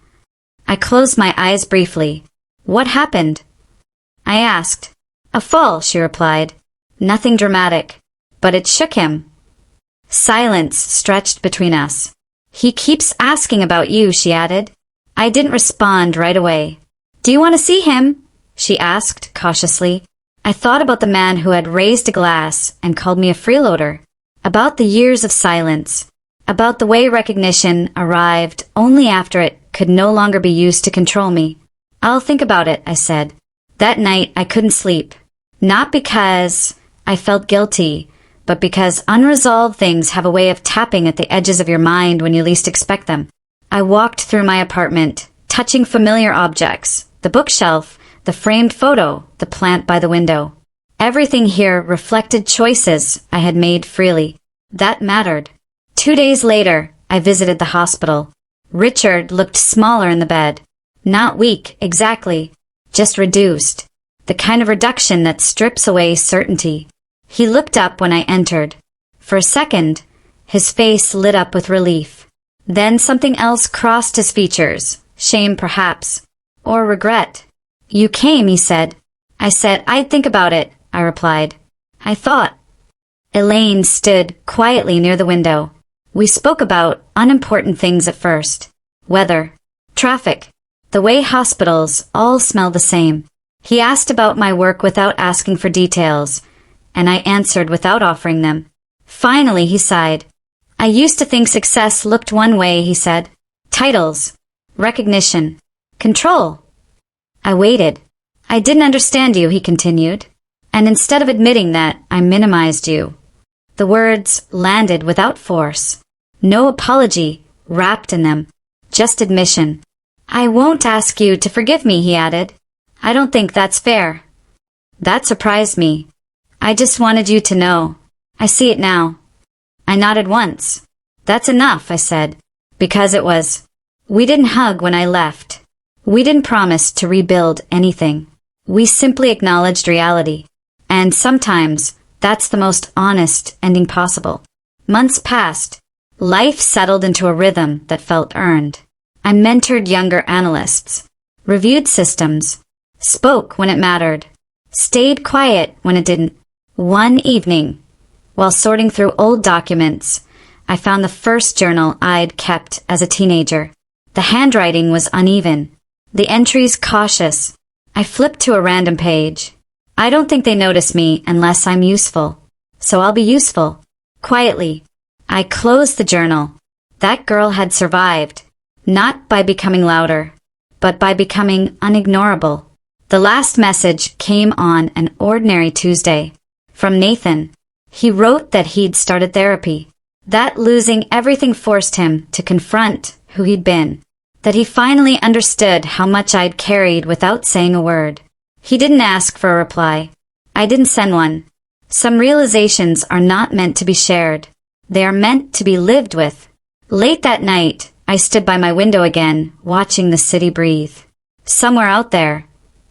I closed my eyes briefly. "What happened?" I asked. "A fall," she replied. "Nothing dramatic. But it shook him." Silence stretched between us. "He keeps asking about you," she added. I didn't respond right away. "Do you want to see him?" she asked cautiously. I thought about the man who had raised a glass and called me a freeloader, about the years of silence, about the way recognition arrived only after it could no longer be used to control me. "I'll think about it," I said. That night I couldn't sleep, not because I felt guilty, but because unresolved things have a way of tapping at the edges of your mind when you least expect them. I walked through my apartment, touching familiar objects, the bookshelf, the framed photo, the plant by the window. Everything here reflected choices I had made freely. That mattered. 2 days later, I visited the hospital. Richard looked smaller in the bed. Not weak, exactly, just reduced. The kind of reduction that strips away certainty. He looked up when I entered. For a second, his face lit up with relief. Then something else crossed his features. Shame, perhaps. Or regret. "You came," he said. I said I'd think about it, I replied. I thought. Elaine stood quietly near the window. We spoke about unimportant things at first. Weather. Traffic. The way hospitals all smell the same. He asked about my work without asking for details, and I answered without offering them. Finally, he sighed. "I used to think success looked one way," he said. "Titles. Recognition. Control." I waited. "I didn't understand you," he continued. "And instead of admitting that, I minimized you." The words landed without force. No apology wrapped in them. Just admission. "I won't ask you to forgive me," he added. "I don't think that's fair." That surprised me. "I just wanted you to know. I see it now." I nodded once. "That's enough," I said, because it was. We didn't hug when I left. We didn't promise to rebuild anything. We simply acknowledged reality. And sometimes, that's the most honest ending possible. Months passed. Life settled into a rhythm that felt earned. I mentored younger analysts, reviewed systems, spoke when it mattered, stayed quiet when it didn't. One evening, while sorting through old documents, I found the first journal I'd kept as a teenager. The handwriting was uneven, the entries cautious. I flipped to a random page. I don't think they notice me unless I'm useful. So I'll be useful. Quietly. I closed the journal. That girl had survived, not by becoming louder, but by becoming unignorable. The last message came on an ordinary Tuesday. From Nathan. He wrote that he'd started therapy. That losing everything forced him to confront who he'd been. That he finally understood how much I'd carried without saying a word. He didn't ask for a reply. I didn't send one. Some realizations are not meant to be shared. They are meant to be lived with. Late that night, I stood by my window again, watching the city breathe. Somewhere out there,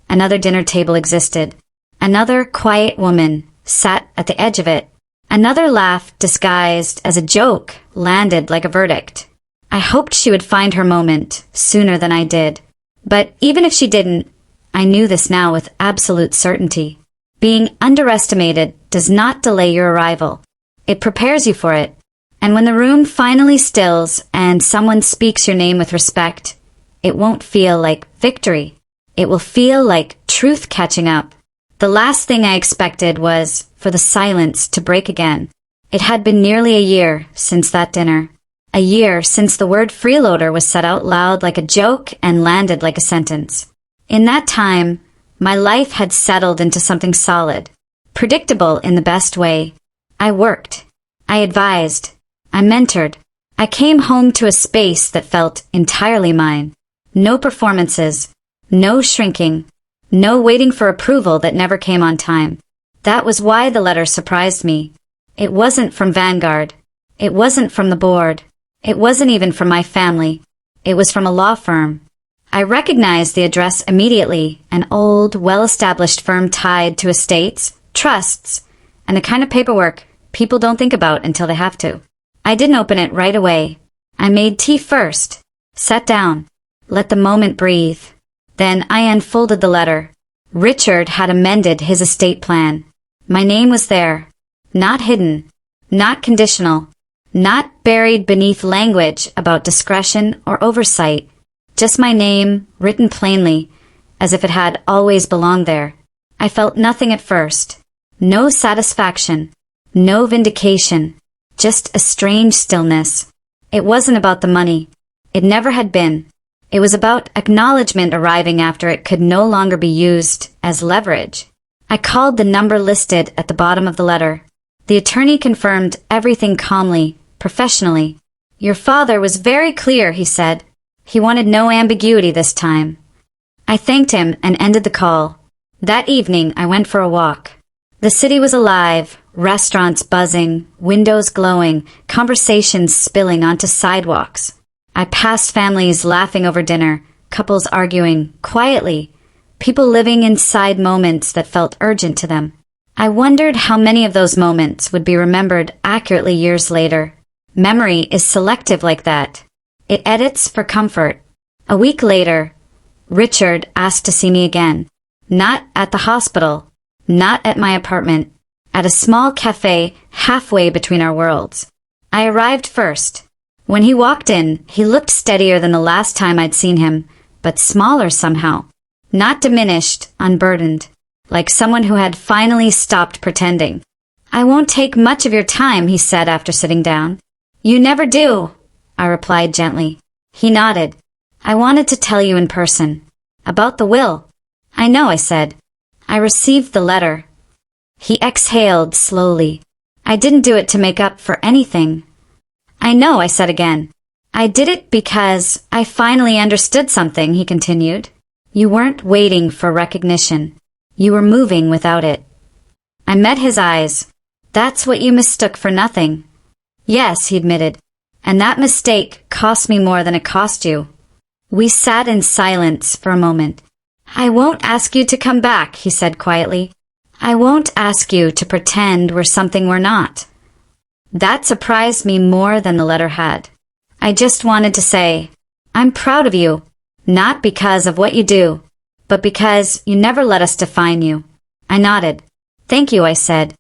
another dinner table existed. Another quiet woman sat at the edge of it. Another laugh, disguised as a joke, landed like a verdict. I hoped she would find her moment sooner than I did. But even if she didn't, I knew this now with absolute certainty. Being underestimated does not delay your arrival. It prepares you for it. And when the room finally stills and someone speaks your name with respect, it won't feel like victory. It will feel like truth catching up. The last thing I expected was for the silence to break again. It had been nearly a year since that dinner. A year since the word freeloader was said out loud like a joke and landed like a sentence. In that time, my life had settled into something solid, predictable in the best way. I worked. I advised. I mentored. I came home to a space that felt entirely mine. No performances. No shrinking. No waiting for approval that never came on time. That was why the letter surprised me. It wasn't from Vanguard. It wasn't from the board. It wasn't even from my family. It was from a law firm. I recognized the address immediately, an old, well-established firm tied to estates, trusts, and the kind of paperwork people don't think about until they have to. I didn't open it right away. I made tea first, sat down, let the moment breathe. Then I unfolded the letter. Richard had amended his estate plan. My name was there. Not hidden. Not conditional. Not buried beneath language about discretion or oversight. Just my name, written plainly, as if it had always belonged there. I felt nothing at first. No satisfaction. No vindication. Just a strange stillness. It wasn't about the money. It never had been. It was about acknowledgement arriving after it could no longer be used as leverage. I called the number listed at the bottom of the letter. The attorney confirmed everything calmly, professionally. Your father was very clear, he said. He wanted no ambiguity this time. I thanked him and ended the call. That evening, I went for a walk. The city was alive, restaurants buzzing, windows glowing, conversations spilling onto sidewalks. I passed families laughing over dinner, couples arguing, quietly, people living inside moments that felt urgent to them. I wondered how many of those moments would be remembered accurately years later. Memory is selective like that. It edits for comfort. A week later, Richard asked to see me again. Not at the hospital, not at my apartment, at a small cafe halfway between our worlds. I arrived first. When he walked in, he looked steadier than the last time I'd seen him, but smaller somehow. Not diminished, unburdened, like someone who had finally stopped pretending. I won't take much of your time, he said after sitting down. You never do, I replied gently. He nodded. I wanted to tell you in person. About the will. I know, I said. I received the letter. He exhaled slowly. I didn't do it to make up for anything. I know, I said again. I did it because I finally understood something, he continued. You weren't waiting for recognition. You were moving without it. I met his eyes. That's what you mistook for nothing. Yes, he admitted. And that mistake cost me more than it cost you. We sat in silence for a moment. I won't ask you to come back, he said quietly. I won't ask you to pretend we're something we're not. That surprised me more than the letter had. I just wanted to say, I'm proud of you, not because of what you do, but because you never let us define you. I nodded. Thank you, I said,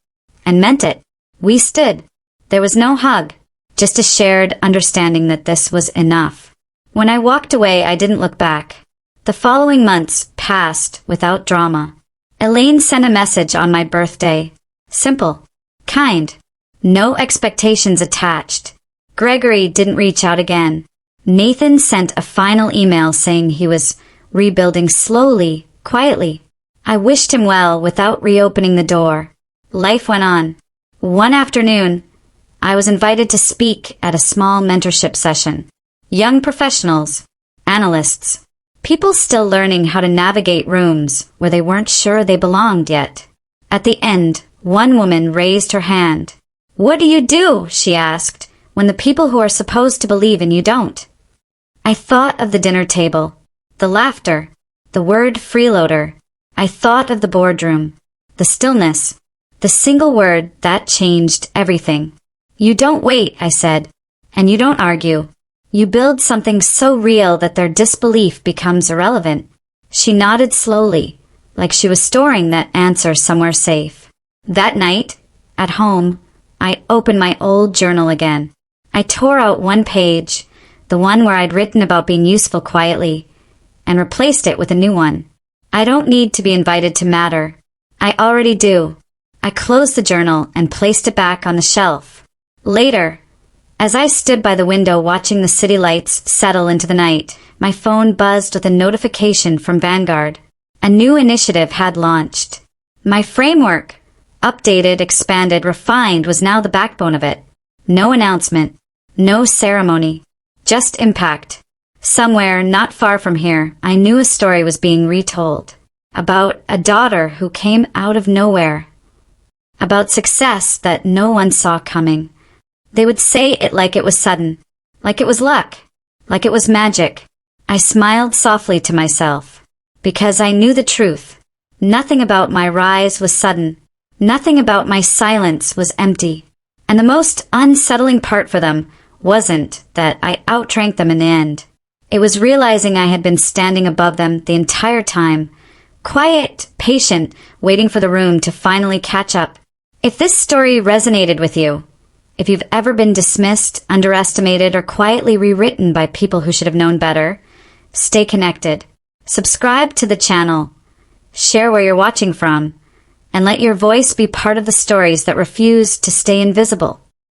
and meant it. We stood. There was no hug, just a shared understanding that this was enough. When I walked away, I didn't look back. The following months passed without drama. Elaine sent a message on my birthday. Simple. Kind. No expectations attached. Gregory didn't reach out again. Nathan sent a final email saying he was rebuilding slowly, quietly. I wished him well without reopening the door. Life went on. One afternoon, I was invited to speak at a small mentorship session. Young professionals, analysts, people still learning how to navigate rooms where they weren't sure they belonged yet. At the end, one woman raised her hand. "What do you do?" she asked, "when the people who are supposed to believe in you don't?" I thought of the dinner table, the laughter, the word freeloader. I thought of the boardroom, the stillness, the single word that changed everything. "You don't wait," I said, "and you don't argue. You build something so real that their disbelief becomes irrelevant." She nodded slowly, like she was storing that answer somewhere safe. That night, at home, I opened my old journal again. I tore out one page, the one where I'd written about being useful quietly, and replaced it with a new one. I don't need to be invited to matter. I already do. I closed the journal and placed it back on the shelf. Later, as I stood by the window watching the city lights settle into the night, my phone buzzed with a notification from Vanguard. A new initiative had launched. My framework, updated, expanded, refined, was now the backbone of it. No announcement, no ceremony, just impact. Somewhere not far from here, I knew a story was being retold. About a daughter who came out of nowhere. About success that no one saw coming. They would say it like it was sudden, like it was luck, like it was magic. I smiled softly to myself, because I knew the truth. Nothing about my rise was sudden. Nothing about my silence was empty. And the most unsettling part for them wasn't that I outdrank them in the end. It was realizing I had been standing above them the entire time, quiet, patient, waiting for the room to finally catch up. If this story resonated with you, if you've ever been dismissed, underestimated, or quietly rewritten by people who should have known better, stay connected. Subscribe to the channel. Share where you're watching from. And let your voice be part of the stories that refuse to stay invisible.